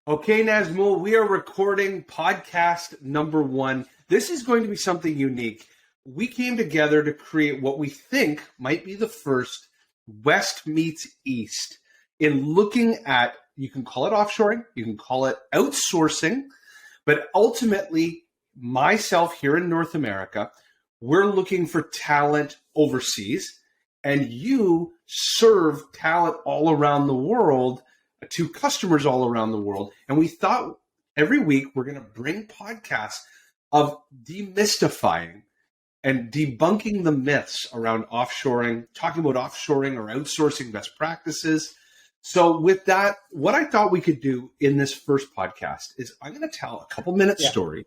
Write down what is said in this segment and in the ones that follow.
Okay, Nazmul, we are recording podcast number 1. This is going to be something unique. We came together to create what we think might be the first West meets East in looking at, you can call it offshoring, you can call it outsourcing, but ultimately, myself here in North America, we're looking for talent overseas, and you serve talent all around the world to customers all around the world. And we thought every week we're going to bring podcasts of demystifying and debunking the myths around offshoring, talking about offshoring or outsourcing best practices. So with that, what I thought we could do in this first podcast is I'm going to tell a couple minutes story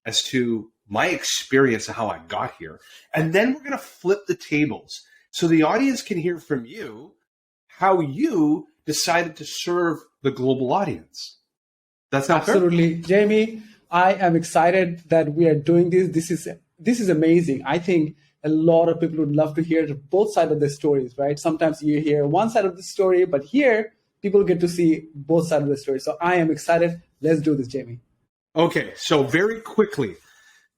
as to my experience and how I got here. And then we're going to flip the tables so the audience can hear from you how you decided to serve the global audience. That's not Absolutely. fair? Jamie, I am excited that we are doing this. This is amazing. I think a lot of people would love to hear both sides of the stories, right? Sometimes you hear one side of the story, but here people get to see both sides of the story. So I am excited. Let's do this, Jamie. Okay, so very quickly,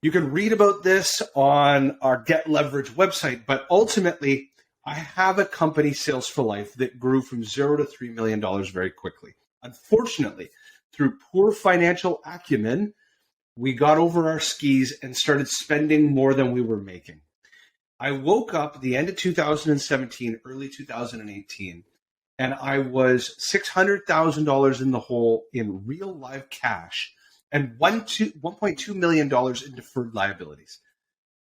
you can read about this on our Get Levrg website, but ultimately, I have a company, Sales for Life, that grew from $0 to $3 million very quickly. Unfortunately, through poor financial acumen, we got over our skis and started spending more than we were making. I woke up at the end of 2017, early 2018, and I was $600,000 in the hole in real live cash and $1.2 million in deferred liabilities.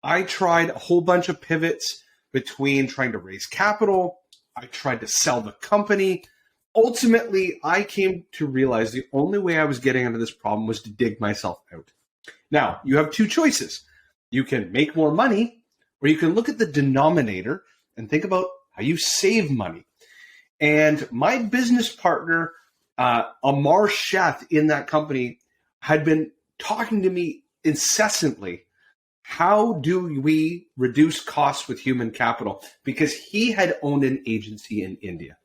I tried a whole bunch of pivots between trying to raise capital. I tried to sell the company. Ultimately, I came to realize the only way I was getting out of this problem was to dig myself out. Now, you have two choices. You can make more money, or you can look at the denominator and think about how you save money. And my business partner, Amar Sheth in that company, had been talking to me incessantly. How do we reduce costs with human capital? Because he had owned an agency in India.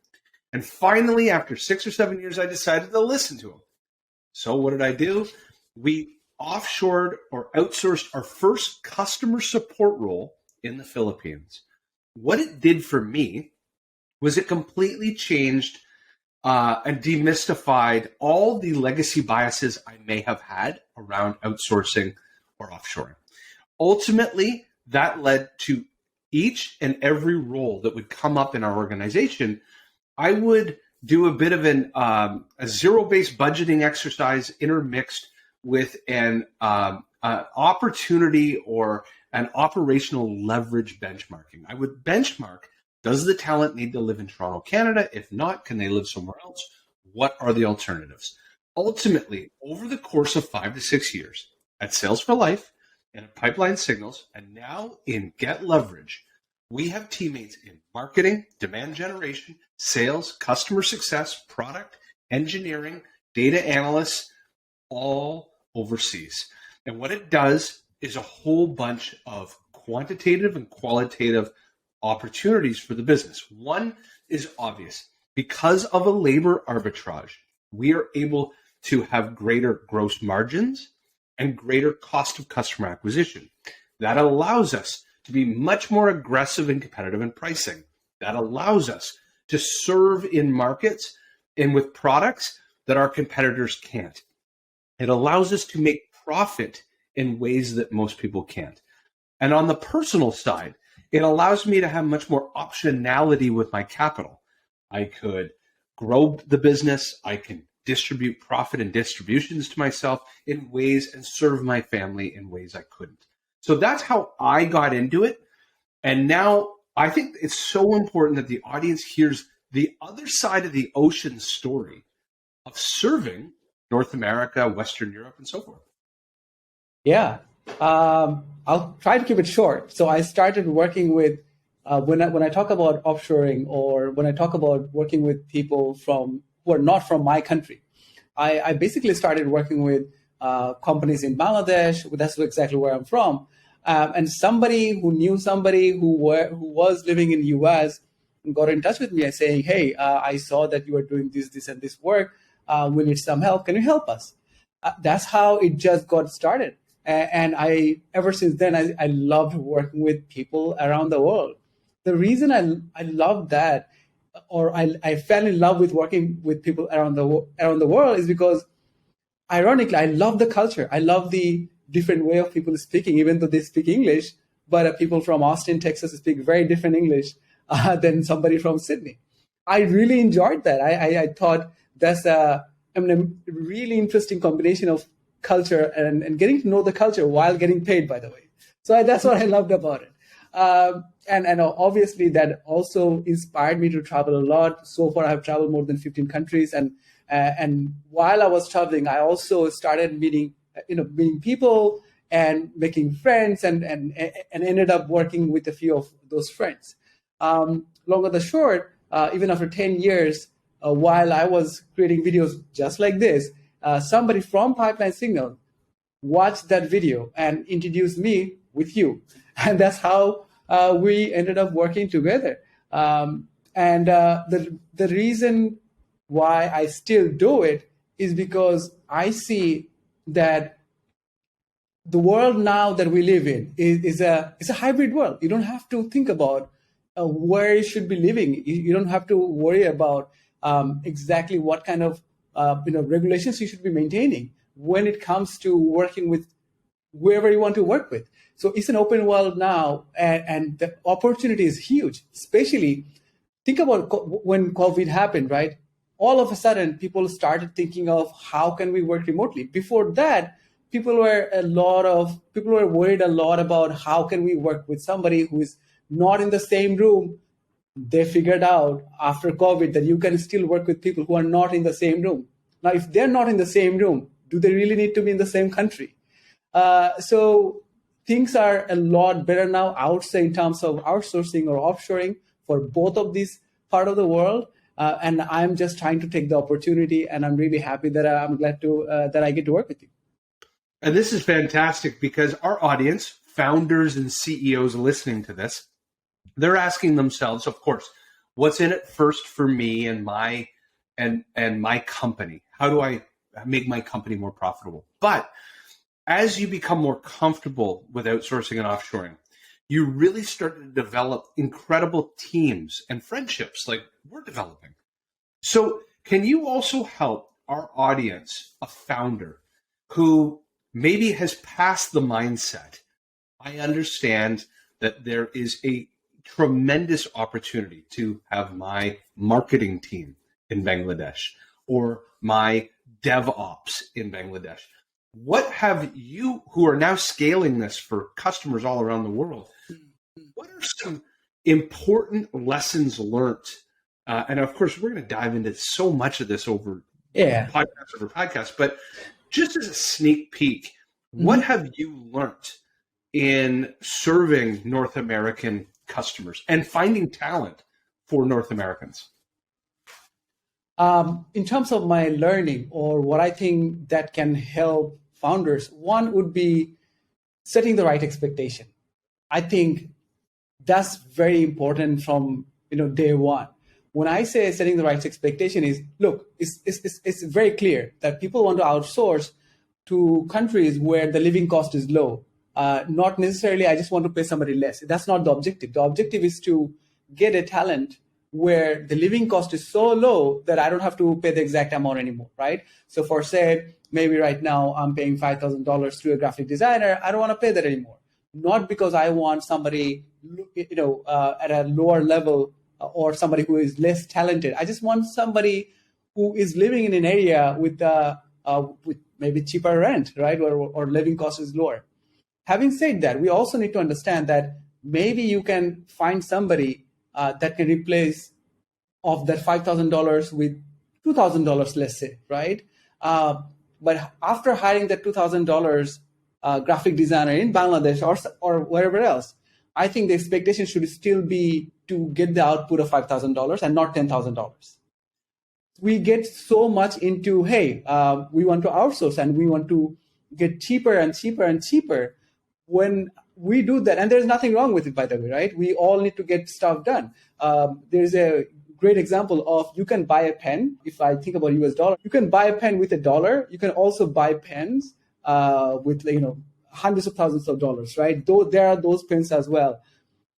And finally, after 6 or 7 years, I decided to listen to him. So what did I do? We offshored or outsourced our first customer support role in the Philippines. What it did for me was it completely changed and demystified all the legacy biases I may have had around outsourcing or offshoring. Ultimately, that led to each and every role that would come up in our organization. I would do a bit of a zero-based budgeting exercise intermixed with an opportunity or an operational leverage benchmarking. I would benchmark, does the talent need to live in Toronto, Canada? If not, can they live somewhere else? What are the alternatives? Ultimately, over the course of 5 to 6 years at Sales for Life, and Pipeline Signals, and now in Get Levrg, we have teammates in marketing, demand generation, sales, customer success, product, engineering, data analysts, all overseas. And what it does is a whole bunch of quantitative and qualitative opportunities for the business. One is obvious. Because of a labor arbitrage, we are able to have greater gross margins and greater cost of customer acquisition. That allows us to be much more aggressive and competitive in pricing. That allows us to serve in markets and with products that our competitors can't. It allows us to make profit in ways that most people can't. And on the personal side, it allows me to have much more optionality with my capital. I could grow the business. I can distribute profit and distributions to myself in ways and serve my family in ways I couldn't. So that's how I got into it. And now I think it's so important that the audience hears the other side of the ocean story of serving North America, Western Europe, and so forth. Yeah. I'll try to keep it short. So I started working with, when I talk about offshoring or when I talk about working with people who are not from my country, I basically started working with companies in Bangladesh. That's exactly where I'm from. And somebody who knew somebody who was living in the US got in touch with me and saying, hey, I saw that you are doing this and this work. We need some help. Can you help us? That's how it just got started. And ever since then, I loved working with people around the world. The reason I love that, or I fell in love with working with people around the world, is because, ironically, I love the culture. I love the different way of people speaking, even though they speak English. But people from Austin, Texas, speak very different English than somebody from Sydney. I really enjoyed that. I thought that's a really interesting combination of culture and getting to know the culture while getting paid, by the way. So that's what I loved about it. And obviously that also inspired me to travel a lot. So far, I have traveled more than 15 countries. And while I was traveling, I also started meeting people and making friends and ended up working with a few of those friends. Long or the short, even after 10 years, while I was creating videos just like this, somebody from Pipeline Signal watched that video and introduced me with you. And that's how we ended up working together. The reason why I still do it is because I see that the world now that we live in is a hybrid world. You don't have to think about where you should be living. You don't have to worry about exactly what kind of regulations you should be maintaining when it comes to working with whoever you want to work with. So it's an open world now, and the opportunity is huge. Especially, think about when COVID happened, right? All of a sudden, people started thinking of how can we work remotely. Before that, people were worried a lot about how can we work with somebody who is not in the same room. They figured out after COVID that you can still work with people who are not in the same room. Now, if they're not in the same room, do they really need to be in the same country? So things are a lot better now, I would say, in terms of outsourcing or offshoring for both of these part of the world. And I'm just trying to take the opportunity, and I'm really happy that I'm glad to that I get to work with you. And this is fantastic because our audience, founders and CEOs listening to this, they're asking themselves, of course, what's in it first for me and my company? How do I make my company more profitable? But as you become more comfortable with outsourcing and offshoring, you really start to develop incredible teams and friendships like we're developing. So can you also help our audience, a founder who maybe has passed the mindset, I understand that there is a tremendous opportunity to have my marketing team in Bangladesh or my DevOps in Bangladesh. What have you, who are now scaling this for customers all around the world, what are some important lessons learned? And of course, we're going to dive into so much of this over podcast, but just as a sneak peek, what have you learned in serving North American customers and finding talent for North Americans? In terms of my learning or what I think that can help founders, one would be setting the right expectation. I think that's very important from day one. When I say setting the right expectation is, look, it's very clear that people want to outsource to countries where the living cost is low. Not necessarily, I just want to pay somebody less. That's not the objective. The objective is to get a talent where the living cost is so low that I don't have to pay the exact amount anymore, right? So for say, maybe right now I'm paying $5,000 to a graphic designer. I don't want to pay that anymore. Not because I want somebody, at a lower level or somebody who is less talented. I just want somebody who is living in an area with maybe cheaper rent, right? Or living cost is lower. Having said that, we also need to understand that maybe you can find somebody that can replace of that $5,000 with $2,000, let's say, right? But after hiring that $2,000 graphic designer in Bangladesh or wherever else, I think the expectation should still be to get the output of $5,000 and not $10,000. We get so much into, hey, we want to outsource and we want to get cheaper and cheaper and cheaper. When we do that, and there's nothing wrong with it, by the way, right? We all need to get stuff done. There's a great example of you can buy a pen. If I think about US dollar, you can buy a pen with $1. You can also buy pens with hundreds of thousands of dollars, right? Though there are those pens as well.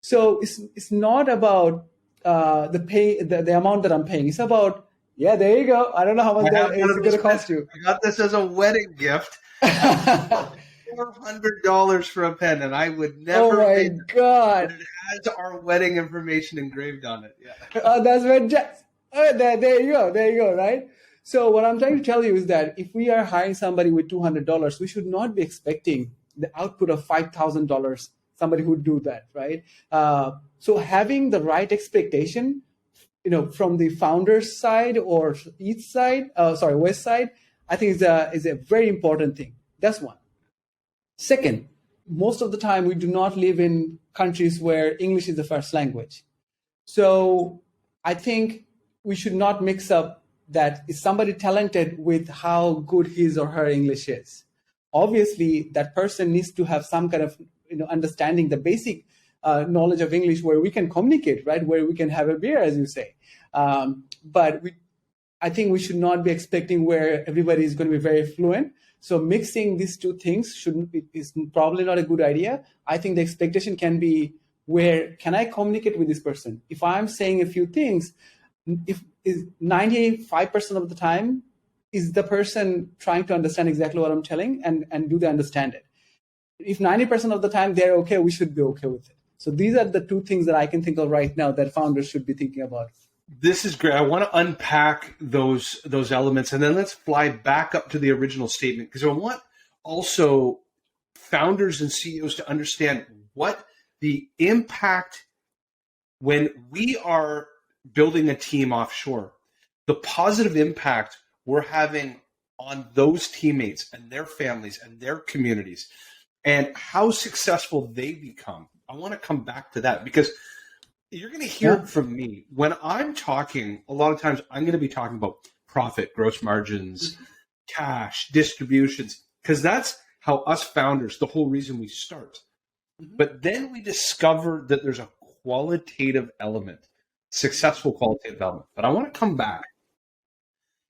So it's not about the amount that I'm paying. It's about, there you go. I don't know how much that is going to cost you. I got this as a wedding gift. $400 for a pen, and I would never. Oh my God! It has our wedding information engraved on it. Yeah. That's fantastic. There you go. Right. So what I'm trying to tell you is that if we are hiring somebody with $200, we should not be expecting the output of $5,000. Somebody who would do that, right? So having the right expectation, from the founder's side or west side, I think is a very important thing. That's one. Second, most of the time we do not live in countries where English is the first language. So I think we should not mix up that is somebody talented with how good his or her English is. Obviously, that person needs to have some kind of understanding the basic knowledge of English where we can communicate, right? Where we can have a beer, as you say. But I think we should not be expecting where everybody is going to be very fluent. So mixing these two things is probably not a good idea. I think the expectation can be, where can I communicate with this person? If I'm saying a few things, if is 95% of the time, is the person trying to understand exactly what I'm telling, and do they understand it? If 90% of the time they're okay, we should be okay with it. So these are the two things that I can think of right now that founders should be thinking about. This is great. I want to unpack those elements, and then let's fly back up to the original statement, because I want also founders and CEOs to understand what the impact when we are building a team offshore, the positive impact we're having on those teammates and their families and their communities, and how successful they become. I want to come back to that, because you're going to hear it from me. When I'm talking, a lot of times I'm going to be talking about profit, gross margins, cash, distributions, because that's how us founders, the whole reason we start. But then we discover that there's a qualitative element, successful qualitative element. But I want to come back.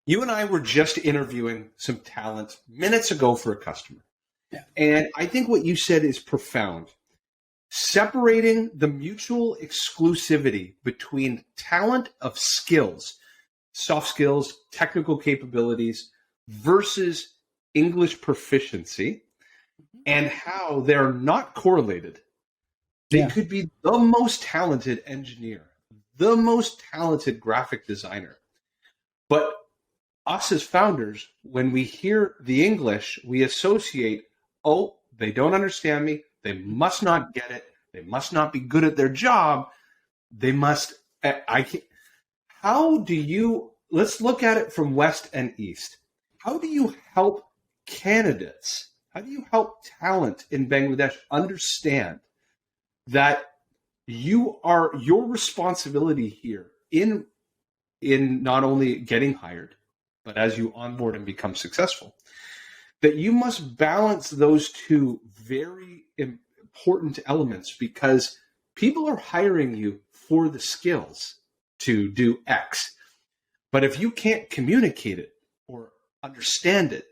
You and I were just interviewing some talent minutes ago for a customer. Yeah. And I think what you said is profound. Separating the mutual exclusivity between talent of skills, soft skills, technical capabilities, versus English proficiency, and how they're not correlated. They could be the most talented engineer, the most talented graphic designer. But us as founders, when we hear the English, we associate, they don't understand me. They must not get it. They must not be good at their job. They must, let's look at it from West and East. How do you help candidates? How do you help talent in Bangladesh understand that your responsibility here in not only getting hired, but as you onboard and become successful, that you must balance those two very important elements, because people are hiring you for the skills to do X. But if you can't communicate it or understand it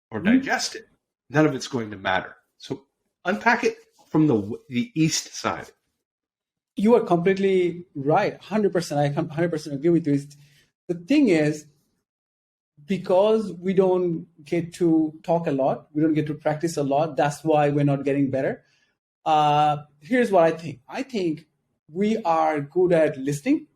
or digest it, none of it's going to matter. So unpack it from the East side. You are completely right. 100%. I 100% agree with you. The thing is, because we don't get to talk a lot, we don't get to practice a lot, that's why we're not getting better. Here's what I think. I think we are good at listening.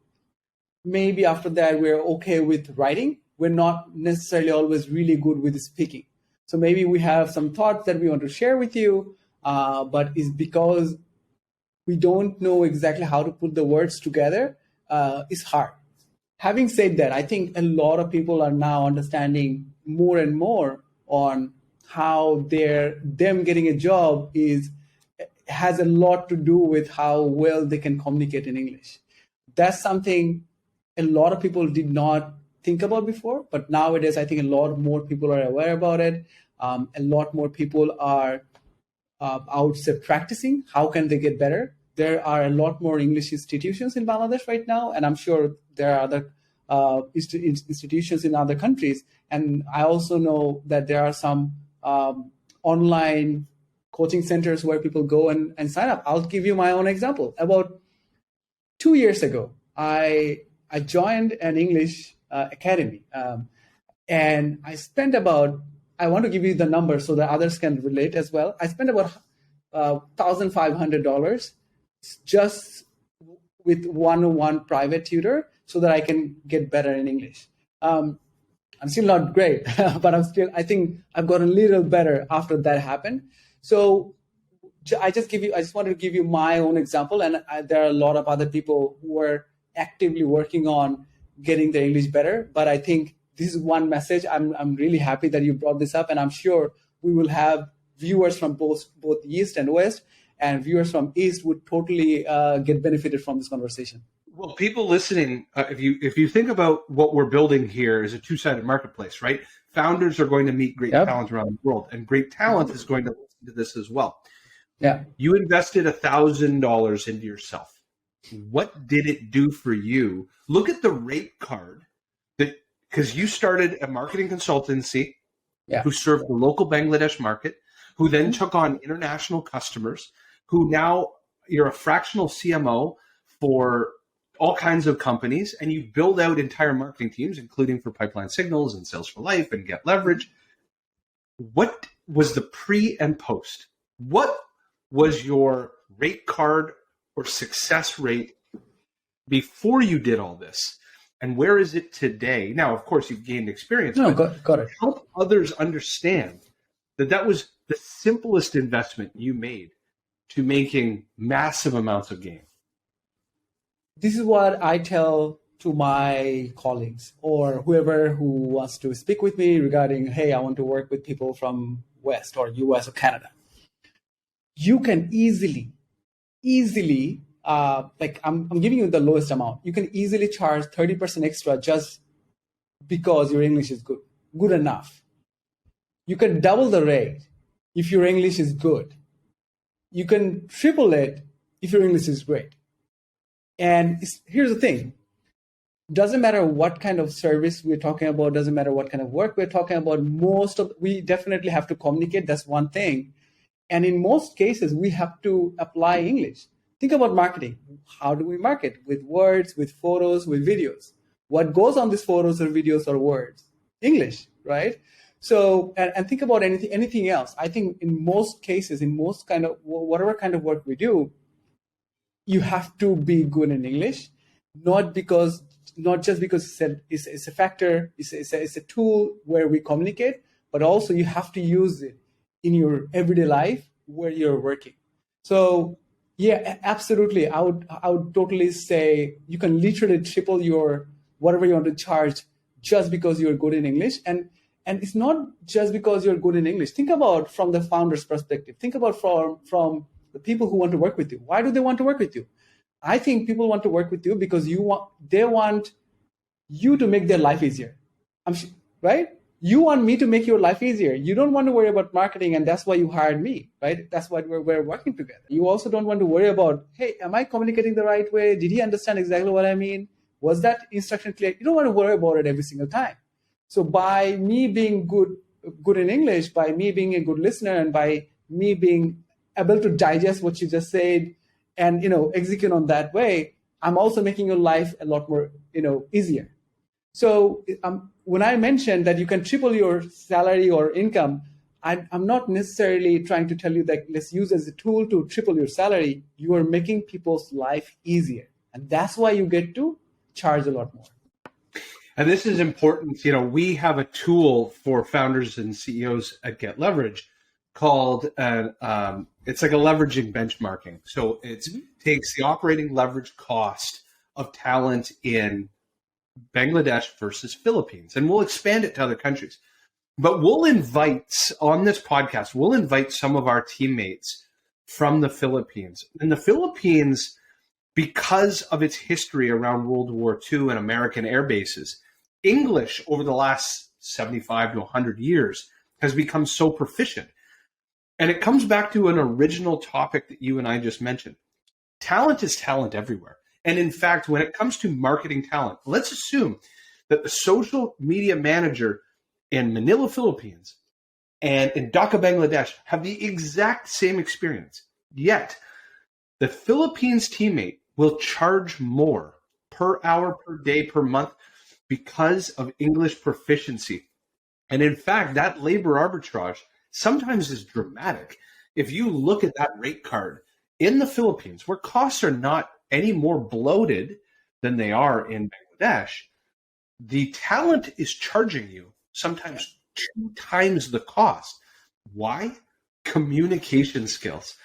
Maybe after that, we're okay with writing. We're not necessarily always really good with speaking. So maybe we have some thoughts that we want to share with you, but it's because we don't know exactly how to put the words together. It's hard. Having said that, I think a lot of people are now understanding more and more on how them getting a job has a lot to do with how well they can communicate in English. That's something a lot of people did not think about before, but nowadays I think a lot more people are aware about it. A lot more people are, I would say, practicing. How can they get better? There are a lot more English institutions in Bangladesh right now, and I'm sure there are other institutions in other countries. And I also know that there are some online coaching centers where people go and sign up. I'll give you my own example. About 2 years ago, I joined an English academy. And I spent about, I want to give you the number so that others can relate as well. I spent about $1,500 just with one-on-one private tutor so that I can get better in English. I'm still not great, but I think I've gotten a little better after that happened. So I just wanted to give you my own example. And there are a lot of other people who are actively working on getting their English better. But I think this is one message. I'm really happy that you brought this up, and I'm sure we will have viewers from both East and West, and viewers from East would totally get benefited from this conversation. Well, people listening, if you think about what we're building here is a two-sided marketplace, right? Founders are going to meet great talent around the world, and great talent is going to listen to this as well. Yeah. You invested $1,000 into yourself. What did it do for you? Look at the rate card because you started a marketing consultancy who served the local Bangladesh market, who then took on international customers, who now you're a fractional CMO for all kinds of companies, and you build out entire marketing teams, including for Pipeline Signals and Sales for Life and Get Levrg. What was the pre and post? What was your rate card or success rate before you did all this? And where is it today? Now, of course, you've gained experience. No, got it. Help others understand that was the simplest investment you made to making massive amounts of gain. This is what I tell to my colleagues or whoever who wants to speak with me regarding, hey, I want to work with people from West or US or Canada. You can easily, like I'm giving you the lowest amount. You can easily charge 30% extra just because your English is good enough. You can double the rate if your English is good. You can triple it if your English is great. And here's the thing. Doesn't matter what kind of service we're talking about, doesn't matter what kind of work we're talking about, we definitely have to communicate. That's one thing. And in most cases, we have to apply English. Think about marketing. How do we market? With words, with photos, with videos. What goes on these photos or videos or words? English, right? So, and think about anything else. I think in most cases, in most kind of, whatever kind of work we do, you have to be good in English, not just because it's a factor, it's a tool where we communicate, but also you have to use it in your everyday life where you're working. So yeah, absolutely. I would totally say you can literally triple your whatever you want to charge just because you're good in English. And it's not just because you're good in English. Think about from the founder's perspective. Think about from the people who want to work with you. Why do they want to work with you? I think people want to work with you because they want you to make their life easier. Right? You want me to make your life easier. You don't want to worry about marketing, and that's why you hired me, right? That's why we're working together. You also don't want to worry about, hey, am I communicating the right way? Did he understand exactly what I mean? Was that instruction clear? You don't want to worry about it every single time. So by me being good in English, by me being a good listener, and by me being able to digest what you just said and execute on that way, I'm also making your life a lot more easier. So when I mentioned that you can triple your salary or income, I'm not necessarily trying to tell you that let's use it as a tool to triple your salary. You are making people's life easier. And that's why you get to charge a lot more. And this is important. We have a tool for founders and CEOs at Get Levrg called, it's like a leveraging benchmarking. So it takes the operating leverage cost of talent in Bangladesh versus Philippines, and we'll expand it to other countries. But we'll invite some of our teammates from the Philippines. And the Philippines, because of its history around World War II and American air bases, English over the last 75 to 100 years has become so proficient. And it comes back to an original topic that you and I just mentioned. Talent is talent everywhere. And in fact, when it comes to marketing talent, let's assume that the social media manager in Manila, Philippines, and in Dhaka, Bangladesh have the exact same experience. Yet, the Philippines teammate will charge more per hour, per day, per month because of English proficiency. And in fact, that labor arbitrage sometimes is dramatic. If you look at that rate card in the Philippines, where costs are not any more bloated than they are in Bangladesh, the talent is charging you sometimes 2 times the cost. Why? Communication skills.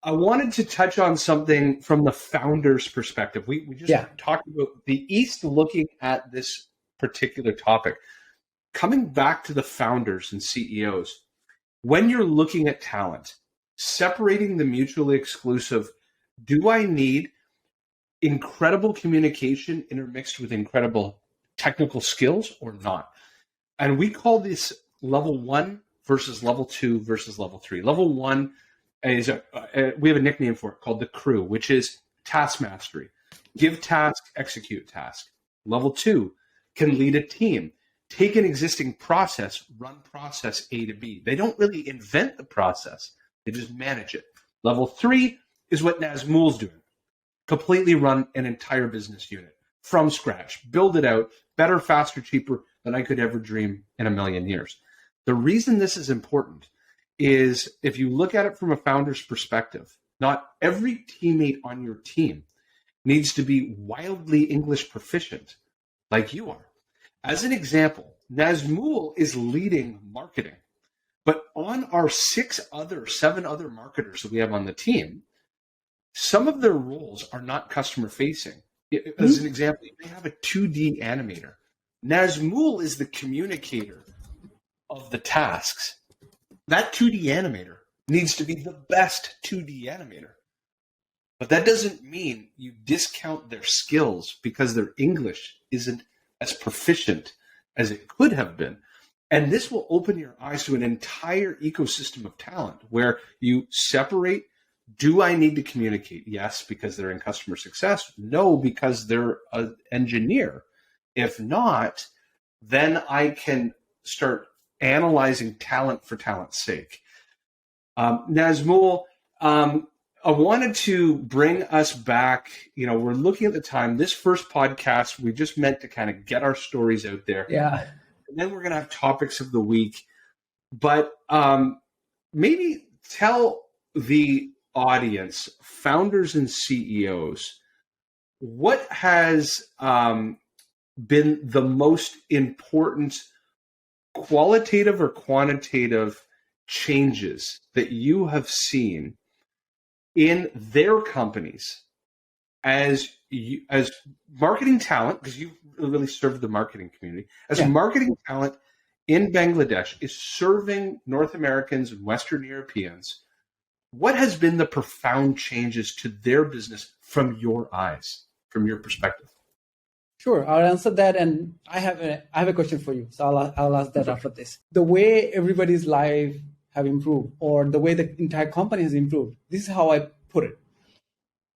I wanted to touch on something from the founder's perspective. We just talked about the East looking at this particular topic. Coming back to the founders and CEOs, when you're looking at talent, separating the mutually exclusive, do I need incredible communication intermixed with incredible technical skills or not? And we call this level 1 versus level 2 versus level 3. Level 1 is we have a nickname for it called the crew, which is task mastery. Give task, execute task. Level 2 can lead a team. Take an existing process, run process A to B. They don't really invent the process. They just manage it. Level 3 is what Nazmul's doing. Completely run an entire business unit from scratch. Build it out better, faster, cheaper than I could ever dream in a million years. The reason this is important is if you look at it from a founder's perspective, not every teammate on your team needs to be wildly English proficient like you are. As an example, Nazmul is leading marketing, but on our 7 other marketers that we have on the team, some of their roles are not customer facing. As an example, you may have a 2D animator. Nazmul is the communicator of the tasks. That 2D animator needs to be the best 2D animator. But that doesn't mean you discount their skills because their English isn't as proficient as it could have been. And this will open your eyes to an entire ecosystem of talent where you separate. Do I need to communicate? Yes, because they're in customer success. No, because they're an engineer. If not, then I can start analyzing talent for talent's sake. Nazmul, I wanted to bring us back. We're looking at the time. This first podcast, we just meant to kind of get our stories out there. Yeah. And then we're going to have topics of the week. But maybe tell the audience, founders and CEOs, what has been the most important qualitative or quantitative changes that you have seen in their companies as marketing talent, because you really served the marketing community, as marketing talent in Bangladesh is serving North Americans and Western Europeans. What has been the profound changes to their business from your eyes, from your perspective? Sure, I'll answer that, and I have a question for you. So I'll ask that after this. The way everybody's life have improved, or the way the entire company has improved, this is how I put it.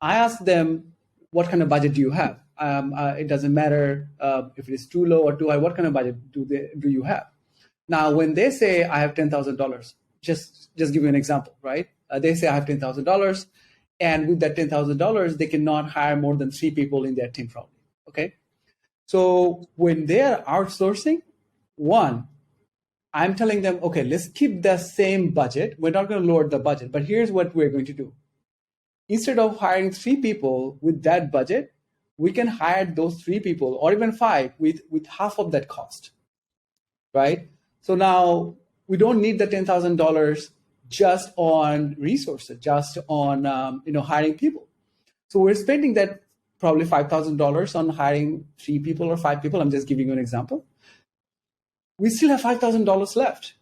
I ask them, what kind of budget do you have? It doesn't matter if it is too low or too high. What kind of budget do you have? Now, when they say I have $10,000, just give you an example, right? They say I have $10,000, and with that $10,000, they cannot hire more than 3 people in their team, probably. Okay. So when they are outsourcing, I'm telling them, okay, let's keep the same budget. We're not going to lower the budget, but here's what we're going to do. Instead of hiring 3 people with that budget, we can hire those 3 people or even 5 with half of that cost, right? So now we don't need the $10,000 just on resources, just on hiring people. So we're spending that probably $5,000 on hiring 3 people or 5 people. I'm just giving you an example. We still have $5,000 left.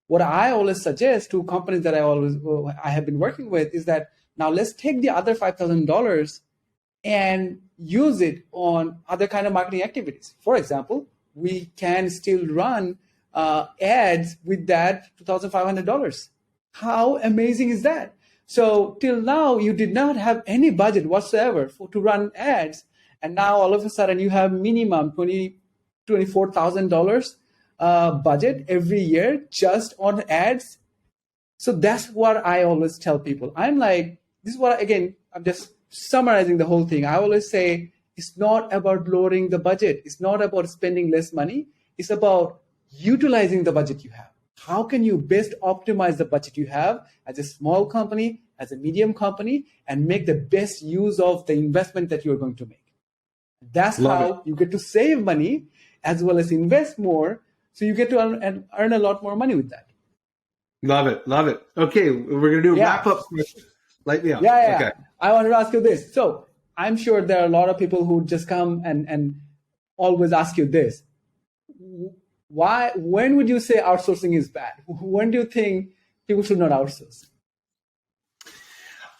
What I always suggest to companies that I have been working with is that now let's take the other $5,000 and use it on other kind of marketing activities. For example, we can still run ads with that $2,500. How amazing is that? So till now, you did not have any budget whatsoever to run ads. And now all of a sudden you have minimum $24,000 budget every year just on ads. So that's what I always tell people. I'm like, this is what, again, I'm just summarizing the whole thing. I always say, it's not about lowering the budget. It's not about spending less money. It's about utilizing the budget you have. How can you best optimize the budget you have as a small company, as a medium company, and make the best use of the investment that you're going to make? That's how you get to save money as well as invest more. So you get to earn a lot more money with that. Love it. Okay, we're going to do a wrap-up question. Light me up. Yeah. Okay. I wanted to ask you this. So I'm sure there are a lot of people who just come and always ask you this. When would you say outsourcing is bad? When do you think people should not outsource?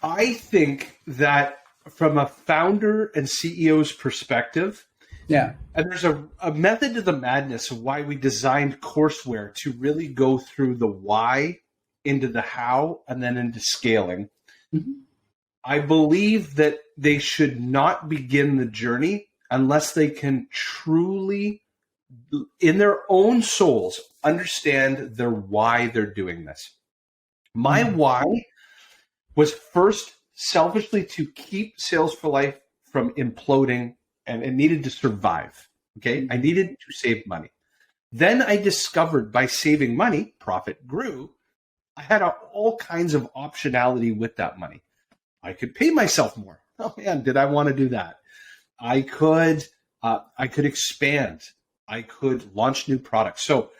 I think that from a founder and CEO's perspective, and there's a method to the madness of why we designed courseware to really go through the why into the how and then into scaling. Mm-hmm. I believe that they should not begin the journey unless they can truly, in their own souls, understand their why they're doing this. My why was first selfishly to keep Sales for Life from imploding, and it needed to survive. Okay, I needed to save money. Then I discovered by saving money, profit grew. I had all kinds of optionality with that money. I could pay myself more. Oh man, did I want to do that? I could expand. I could launch new products. So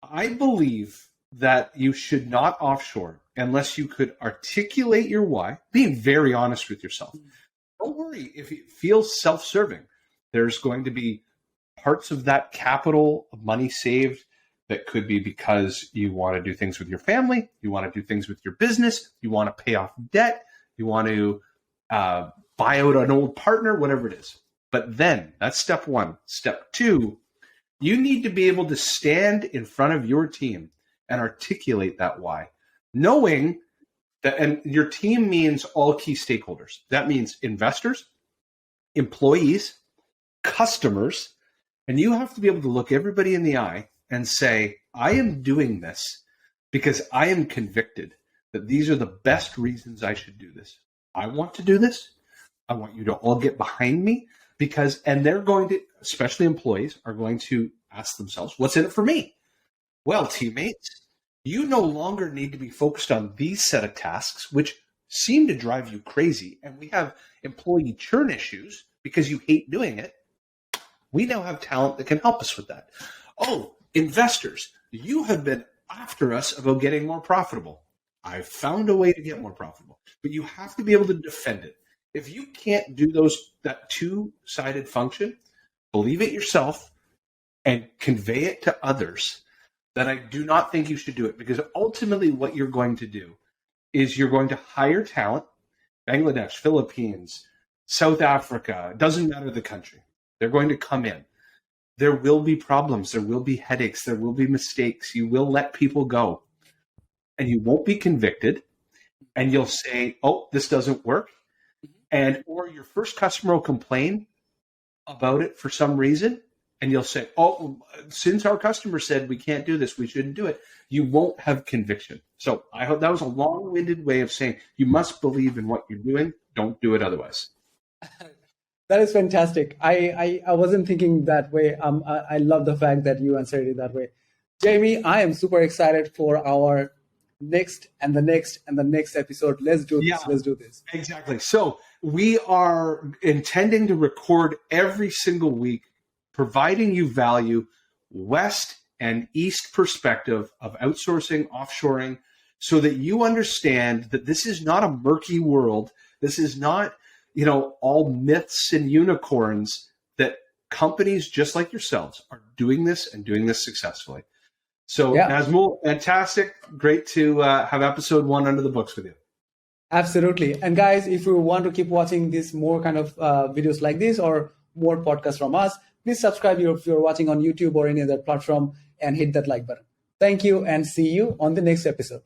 I believe that you should not offshore unless you could articulate your why, being very honest with yourself. Don't worry if it feels self-serving. There's going to be parts of that capital of money saved that could be because you want to do things with your family, you want to do things with your business, you want to pay off debt, you want to buy out an old partner, whatever it is. But then that's step one. Step two, you need to be able to stand in front of your team and articulate that why, knowing that, and your team means all key stakeholders. That means investors, employees, customers, and you have to be able to look everybody in the eye and say, I am doing this because I am convicted that these are the best reasons I should do this. I want to do this. I want you to all get behind me because, and they're going to, especially employees, are going to ask themselves, what's in it for me? Well, teammates, you no longer need to be focused on these set of tasks, which seem to drive you crazy. And we have employee churn issues because you hate doing it. We now have talent that can help us with that. Oh, investors, you have been after us about getting more profitable. I've found a way to get more profitable, but you have to be able to defend it. If you can't do that two-sided function, believe it yourself and convey it to others, then I do not think you should do it, because ultimately what you're going to do is you're going to hire talent, Bangladesh, Philippines, South Africa, doesn't matter the country. They're going to come in. There will be problems. There will be headaches. There will be mistakes. You will let people go. And you won't be convicted. And you'll say, oh, this doesn't work. Or your first customer will complain about it for some reason. And you'll say, oh, since our customer said we can't do this, we shouldn't do it. You won't have conviction. So I hope that was a long-winded way of saying you must believe in what you're doing. Don't do it otherwise. That is fantastic. I wasn't thinking that way. I love the fact that you answered it that way. Jamie, I am super excited for our next and the next and the next episode. Let's do this. Let's do this. Exactly. So we are intending to record every single week, providing you value, West and East perspective of outsourcing, offshoring, so that you understand that this is not a murky world. This is not, all myths and unicorns, that companies just like yourselves are doing this and doing this successfully. So Nazmul, fantastic. Great to have episode 1 under the books with you. Absolutely. And guys, if you want to keep watching this more kind of videos like this or more podcasts from us, please subscribe if you're watching on YouTube or any other platform and hit that like button. Thank you and see you on the next episode.